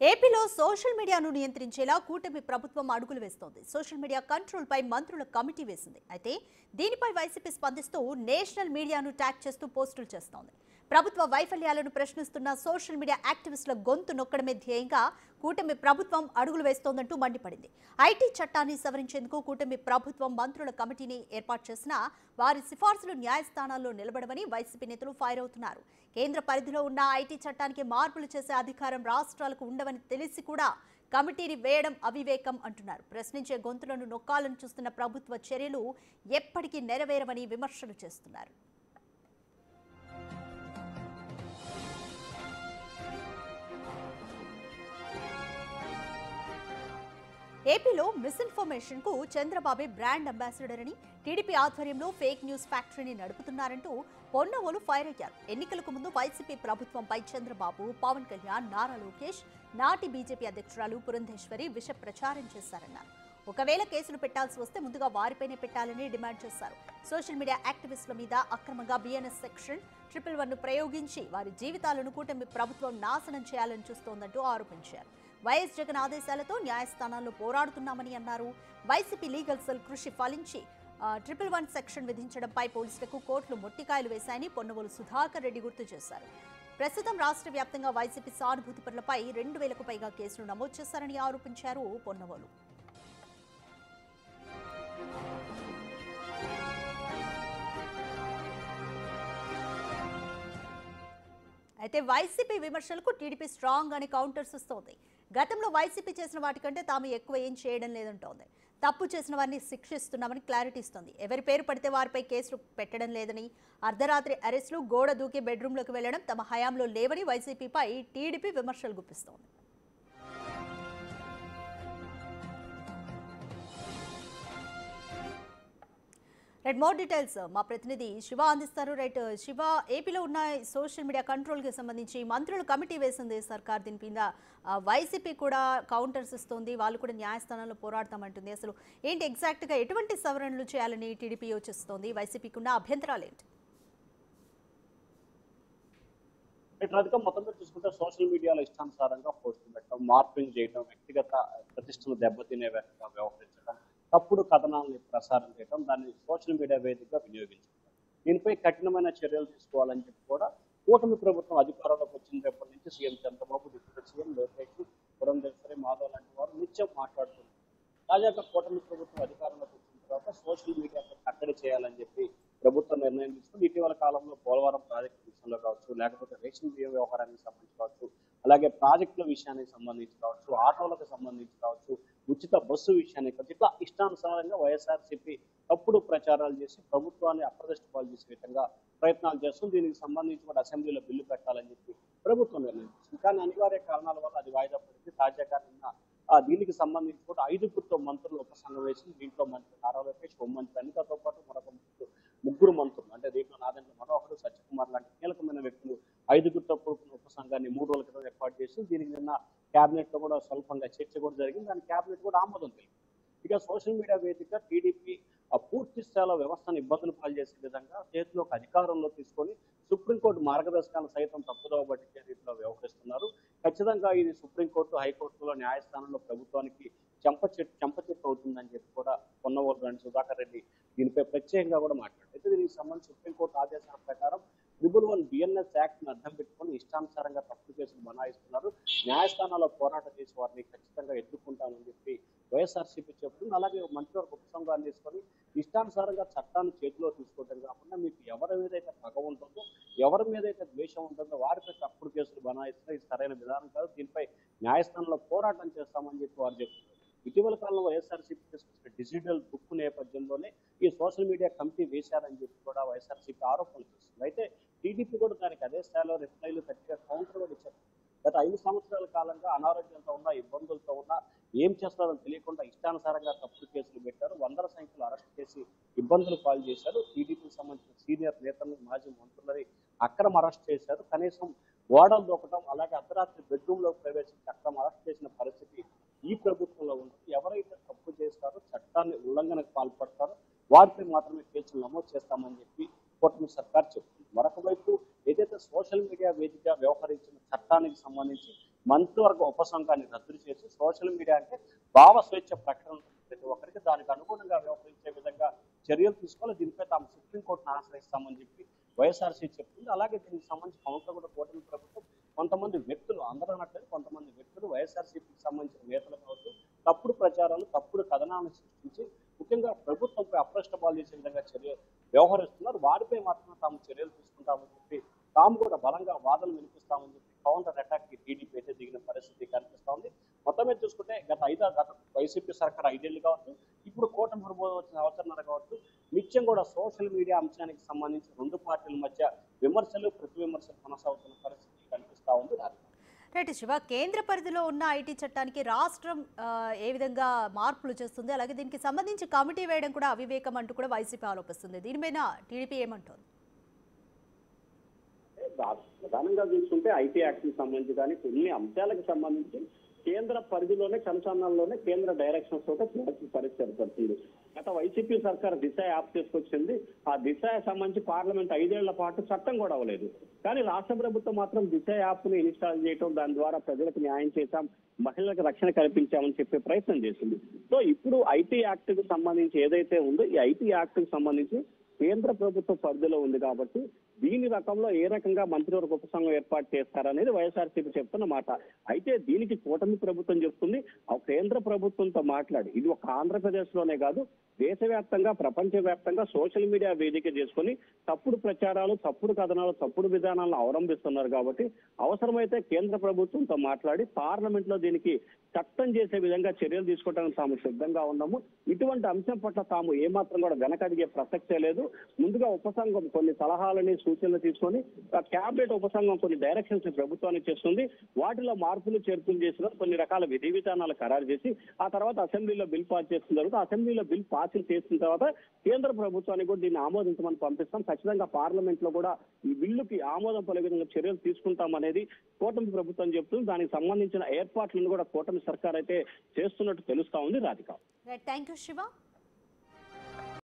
ఏపీలో సోషల్ మీడియాను నియంత్రించేలా కూటమి ప్రభుత్వం అడుగులు వేస్తోంది. సోషల్ మీడియా కంట్రోల్ పై మంత్రుల కమిటీ వేసింది. అయితే దీనిపై వైసీపీ స్పందిస్తూ నేషనల్ మీడియాను ట్యాగ్ చేస్తూ పోస్టులు చేస్తోంది. ప్రభుత్వ వైఫల్యాలను ప్రశ్నిస్తున్న సోషల్ మీడియా యాక్టివిస్టుల గొంతు నొక్కడమే ధ్యేయంగా కూటమి ప్రభుత్వం అడుగులు వేస్తోందంటూ మండిపడింది. ఐటీ చట్టాన్ని సవరించేందుకు కూటమి ప్రభుత్వం మంత్రుల కమిటీని ఏర్పాటు చేసినా వారి సిఫార్సులు న్యాయస్థానాల్లో నిలబడవని వైసీపీ నేతలు ఫైర్ అవుతున్నారు. కేంద్ర పరిధిలో ఉన్న ఐటీ చట్టానికి మార్పులు చేసే అధికారం రాష్ట్రాలకు ఉండవని తెలిసి కూడా కమిటీని వేయడం అవివేకం అంటున్నారు. ప్రశ్నించే గొంతులను నొక్కాలని చూస్తున్న ప్రభుత్వ చర్యలు ఎప్పటికీ నెరవేరవని విమర్శలు చేస్తున్నారు. ఏపీలో మిస్ఇన్ఫర్మేషన్ కు చంద్రబాబు బ్రాండ్ అంబాసిడర్ అని, టీడీపీ ఆధ్వర్యంలో ఫేక్ న్యూస్ ఫ్యాక్టరీని నడుపుతున్నారంటూ పొన్నవోలు ఫైర్ అయ్యారు. ఎన్నికలకు ముందు వైసీపీ ప్రభుత్వంపై చంద్రబాబు, పవన్ కళ్యాణ్, నారా లోకేష్, నాటి బీజేపీ అధ్యక్షురాలు పురంధేశ్వరి విష ప్రచారం చేశారన్నారు. ఒకవేళ కేసులు పెట్టాల్సి వస్తే ముందుగా వారిపైనే పెట్టాలని డిమాండ్ చేశారు. సోషల్ మీడియా యాక్టివిస్టుల మీద అక్రమంగా బిఎన్ఎస్ సెక్షన్ 111ను ప్రయోగించి వారి జీవితాలను కూటమి ప్రభుత్వం నాశనం చేయాలని చూస్తోందంటూ ఆరోపించారు. వైఎస్ జగన్ ఆదేశాలతో న్యాయస్థానాల్లో పోరాడుతున్నామని అన్నారు. వైసీపీ లీగల్ సెల్ కృషి ఫలించి 111 సెక్షన్ విధించడంపై పోలీసులకు కోర్టులు మొట్టికాయలు వేశాయని పొన్నవోలు సుధాకర్ రెడ్డి గుర్తు చేశారు. ప్రస్తుతం రాష్ట్ర వ్యాప్తంగా వైసీపీ సానుభూతి పరులపై 2000కు పైగా కేసులు నమోదు చేశారని ఆరోపించారు పొన్నవోలు. అయితే వైసీపీ విమర్శలకు టీడీపీ స్ట్రాంగ్ అని కౌంటర్స్ ఇస్తోంది. గతంలో వైసీపీ చేసిన వాటికంటే తాము ఎక్కువ ఏం చేయడం లేదంటోంది. తప్పు చేసిన వారిని శిక్షిస్తున్నామని క్లారిటీ ఇస్తోంది. ఎవరి పేరు పడితే వారిపై కేసులు పెట్టడం లేదని, అర్ధరాత్రి అరెస్టులు, గోడ దూకి బెడ్రూమ్లోకి వెళ్లడం తమ హయాంలో లేవని వైసీపీపై టీడీపీ విమర్శలు గుప్పిస్తోంది. రైట్, మోర్ డీటెయిల్స్ మా ప్రతినిధి శివ అందిస్తారు. రైట్ శివ, ఏపీలో ఉన్న సోషల్ మీడియా కంట్రోల్కి సంబంధించి మంత్రుల కమిటీ వేసింది సర్కార్. దీని మీద వైసీపీ కూడా కౌంటర్స్ ఇస్తుంది, వాళ్ళు కూడా న్యాయస్థానంలో పోరాడతామంటుంది. అసలు ఏంటి ఎగ్జాక్ట్గా ఎటువంటి సవరణలు చేయాలని టీడీపీ యోచిస్తోంది? వైసీపీకి ఉన్న అభ్యంతరాలు ఏంటి? రాధిక, మొత్తం మీద చూసుకుంటే సోషల్ మీడియాలో ఇష్టానుసారంగా పోస్టులు పెట్టడం, మార్పింగ్ చేయడం, వ్యక్తిగత ప్రతిష్టలు దెబ్బతినే విధంగా వ్యవహరించడం, తప్పుడు కథనాలను ప్రసారం చేయడం, దాన్ని సోషల్ మీడియా వేదికగా వినియోగించడం, దీనిపై కఠినమైన చర్యలు తీసుకోవాలని చెప్పి కూడా కూటమి ప్రభుత్వం అధికారంలోకి వచ్చినప్పటి నుంచి CM Chandrababu, deputy CM Lokesh, Purandeswari, Madhav లాంటి వారు నిత్యం మాట్లాడుతున్నారు. తాజాగా కూటమి ప్రభుత్వం అధికారంలోకి వచ్చిన తర్వాత సోషల్ మీడియాపై కట్టడి చేయాలని చెప్పి ప్రభుత్వం నిర్ణయం తీసుకుని ఇటీవల కాలంలో పోలవరం ప్రాజెక్టు విషయంలో కావచ్చు, లేకపోతే రేషన్ బియ్యం వ్యవహారానికి సంబంధించి కావచ్చు, అలాగే ప్రాజెక్టుల విషయానికి సంబంధించి కావచ్చు, ఆటోలకు సంబంధించి కావచ్చు, ఉచిత బస్సు విషయానికి కావచ్చు, ఇట్లా ఇష్టానుసారంగా వైఎస్ఆర్సీపీ తప్పుడు ప్రచారాలు చేసి ప్రభుత్వాన్ని అప్రదిష్ట పాలు చేసే విధంగా ప్రయత్నాలు చేస్తుంది. దీనికి సంబంధించి కూడా అసెంబ్లీలో బిల్లు పెట్టాలని చెప్పి ప్రభుత్వం నిర్ణయం తీసుకుంది. కానీ అనివార్య కారణాల వల్ల అది వాయిదా పడింది. తాజాగా నిన్న దీనికి సంబంధించి కూడా 5 మంత్రులు ఉపసంఘం వేసింది. దీంట్లో మంత్రి నారా లోకేష్, హోంమంత్రి అనితతో పాటు మరొక ముగ్గురు మంత్రులు, అంటే దీంట్లో నాదెండ్ల మనోహర్, సత్యకుమార్ లాంటి కీలకమైన వ్యక్తులు 5గురితో కూడుకున్న ఉపసంఘాన్ని 3 రోజుల క్రితం ఏర్పాటు చేసి దీనికి నిన్న కేబినెట్ లో కూడా స్వల్పంగా చర్చ కూడా జరిగింది. దాని కేబినెట్ కూడా ఆమోదం తెలిపింది. ఇక సోషల్ మీడియా వేదిక టీడీపీ పూర్తి స్థాయిలో వ్యవస్థను ఇబ్బందులు పాలు చేసే విధంగా చేతిలోకి అధికారంలో తీసుకొని సుప్రీంకోర్టు మార్గదర్శకాలను సైతం తప్పుదోవ పట్టించే రీతిలో వ్యవహరిస్తున్నారు. ఖచ్చితంగా ఇది సుప్రీంకోర్టు, హైకోర్టులో న్యాయస్థానంలో ప్రభుత్వానికి చెంపచెట్టు అవుతుందని చెప్పి కూడా పొన్నవోలు సుధాకర్ రెడ్డి దీనిపై ప్రత్యేకంగా కూడా మాట్లాడారు. అయితే దీనికి సంబంధించి సుప్రీంకోర్టు ఆదేశాల ప్రకారం 111 బిఎన్ఎస్ యాక్ట్ ని అర్థం పెట్టుకొని ఇష్టానుసారంగా తప్పుడు కేసులు బనాయిస్తున్నారు. న్యాయస్థానాల్లో పోరాటం చేసి వారిని ఖచ్చితంగా ఎదుర్కొంటామని చెప్పి వైఎస్ఆర్సీపీ చెబుతుంది. అలాగే మంత్రివర్గ ఉపసంఘాన్ని తీసుకొని ఇష్టానుసారంగా చట్టాన్ని చేతిలో తీసుకోవడం కాకుండా మీకు ఎవరి మీద అయితే పగ ఉంటుందో, ఎవరి మీద అయితే ద్వేషం ఉంటుందో వారిపై తప్పుడు కేసులు బనాయిస్తే ఇది సరైన విధానం కాదు, దీనిపై న్యాయస్థానంలో పోరాటం చేస్తామని చెప్పి వారు చెప్తున్నారు. ఇటీవల కాలంలో వైఎస్ఆర్సీపీ తీసుకొచ్చిన డిజిటల్ బుక్ నేపథ్యంలోనే ఈ సోషల్ మీడియా కమిటీ వేశారని చెప్పి కూడా వైఎస్ఆర్సీపీ ఆరోపణలు చేస్తుంది. అయితే టీడీపీ కూడా దానికి అదే స్థాయిలో రిప్లైలు గట్టిగా కౌంటర్ కూడా ఇచ్చారు. గత 5 సంవత్సరాల కాలంగా అనారోగ్యంతో ఉన్నా, ఇబ్బందులతో ఉన్నా, ఏం చేస్తారో తెలియకుండా ఇష్టానుసారంగా తప్పుడు కేసులు పెట్టారు. వందల సంఖ్యలో అరెస్ట్ చేసి ఇబ్బందులు పాలు చేశారు. టీడీపీకి సంబంధించిన సీనియర్ నేతలను, మాజీ మంత్రులని అక్రమ అరెస్ట్ చేశారు. కనీసం గోడలు దూకటం, అలాగే అర్ధరాత్రి బెడ్రూమ్లో ప్రవేశించి అక్రమ అరెస్ట్ చేసిన పరిస్థితి ఈ ప్రభుత్వంలో ఉంటుంది. ఎవరైతే తప్పు చేస్తారో, చట్టాన్ని ఉల్లంఘనకు పాల్పడతారో వారిపై మాత్రమే కేసులు నమోదు చేస్తామని చెప్పి కూటమి సర్కార్ చెప్తుంది. మరొక వైపు ఏదైతే సోషల్ మీడియా వేదికగా వ్యవహరించిన చట్టానికి సంబంధించి మంత్రివర్గ ఉపసంఘాన్ని రద్దు చేసి సోషల్ మీడియా అంటే భావ స్వేచ్ఛ ప్రకటన ఉంటుంది. ప్రతి ఒక్కరికి దానికి అనుగుణంగా వ్యవహరించే విధంగా చర్యలు తీసుకోవాలి. దీనిపై తాము సుప్రీంకోర్టును ఆశ్రయిస్తామని చెప్పి వైఎస్ఆర్సీ చెప్తుంది. అలాగే దీనికి సంబంధించి కౌంటర్ కూడా కూటమి ప్రభుత్వం కొంతమంది వ్యక్తులు, అందరూ అనట్లేదు, కొంతమంది వ్యక్తులు వైఎస్ఆర్సీపీకి సంబంధించిన నేతలు కావచ్చు, తప్పుడు ప్రచారాలు, తప్పుడు కథనాలను సృష్టించి ముఖ్యంగా ప్రభుత్వంపై అప్రష్టపాలు చేసే విధంగా వ్యవహరిస్తున్నారు. వారిపై మాత్రమే తాము చర్యలు తీసుకుంటామని చెప్పి తాము కూడా బలంగా వాదనలు వినిపిస్తామని చెప్పి కౌంటర్ అటాక్ కి టీడీపీ అయితే దిగిన పరిస్థితి కనిపిస్తా ఉంది. మొత్తం మీద చూసుకుంటే గత వైసీపీ సర్కార్ 5 ఏళ్ళు కావచ్చు, ఇప్పుడు కూటమి ప్రభుత్వం వచ్చిన సంవత్సరాలు కావచ్చు, నిత్యం కూడా సోషల్ మీడియా అంశానికి సంబంధించి రెండు పార్టీల మధ్య విమర్శలు, ప్రతి విమర్శలు కొనసాగుతున్న పరిస్థితి కనిపిస్తా ఉంది. రైట్ శివ, కేంద్ర పరిధిలో ఉన్న ఐటీ చట్టానికి రాష్ట్రం ఏ విధంగా మార్పులు చేస్తుంది, అలాగే దీనికి సంబంధించి కమిటీ వేయడం కూడా అవివేకం అంటూ కూడా వైసీపీ ఆరోపిస్తుంది. దీనిపైన టీడీపీ ఏమంటోంది? ప్రధానంగా చూసుకుంటే ఐటీ యాక్ట్ కి సంబంధించి కానీ కొన్ని అంశాలకు సంబంధించి కేంద్ర పరిధిలోనే కనుసన్నల్లోనే కేంద్ర డైరెక్షన్స్ తోటే చేయాల్సిన పరిస్థితి ఏర్పడుతుంది. గత వైసీపీ సర్కార్ దిశ యాప్ తీసుకొచ్చింది. ఆ దిశ సంబంధించి పార్లమెంట్ 5 ఏళ్ల పాటు చట్టం కూడా అవ్వలేదు. కానీ రాష్ట్ర ప్రభుత్వం మాత్రం దిశ యాప్ ను ఇన్స్టాల్ చేయడం, దాని ద్వారా ప్రజలకు న్యాయం చేశాం, మహిళలకు రక్షణ కల్పించామని చెప్పే ప్రయత్నం చేసింది. సో ఇప్పుడు ఐటీ యాక్ట్ కు సంబంధించి ఏదైతే ఉందో ఈ ఐటీ యాక్ట్ కు సంబంధించి కేంద్ర ప్రభుత్వ పరిధిలో ఉంది కాబట్టి దీని రకంలో ఏ రకంగా మంత్రివర్గ ఉపసంఘం ఏర్పాటు చేస్తారనేది వైఎస్ఆర్సీపీ చెప్తున్న మాట. అయితే దీనికి కూటమి ప్రభుత్వం చెప్తుంది ఆ కేంద్ర ప్రభుత్వంతో మాట్లాడి, ఇది ఒక ఆంధ్రప్రదేశ్ లోనే కాదు దేశవ్యాప్తంగా, ప్రపంచవ్యాప్తంగా సోషల్ మీడియా వేదిక చేసుకుని తప్పుడు ప్రచారాలు, తప్పుడు కథనాలు, తప్పుడు విధానాలను అవలంబిస్తున్నారు కాబట్టి అవసరమైతే కేంద్ర ప్రభుత్వంతో మాట్లాడి పార్లమెంట్ లో దీనికి చట్టం చేసే విధంగా చర్యలు తీసుకోవడానికి తాము సిద్ధంగా ఉన్నాము. ఇటువంటి అంశం పట్ల తాము ఏమాత్రం కూడా వెనకడిగే ప్రసక్తే లేదు. ముందుగా ఉపసంఘం కొన్ని సలహాలని, సూచనలు తీసుకొని క్యాబినెట్ ఉపసంఘం కొన్ని డైరెక్షన్స్ ప్రభుత్వానికి చేస్తుంది. వాటిలో మార్పులు చేర్పులు చేసిన కొన్ని రకాల విధి విధానాలు ఖరారు చేసి ఆ తర్వాత అసెంబ్లీలో బిల్ పాస్ చేసిన తర్వాత అసెంబ్లీలో బిల్ పాస్ చేసిన తర్వాత కేంద్ర ప్రభుత్వానికి కూడా దీన్ని ఆమోదించమని పంపిస్తాం. ఖచ్చితంగా పార్లమెంట్ లో కూడా ఈ బిల్లుకి ఆమోదం పడే విధంగా చర్యలు తీసుకుంటాం అనేది కూటమి ప్రభుత్వం చెప్తుంది. దానికి సంబంధించిన ఏర్పాట్లను కూడా కూటమి సర్కార్ అయితే చేస్తున్నట్టు తెలుస్తా ఉంది. Radhika, thank you Shiva.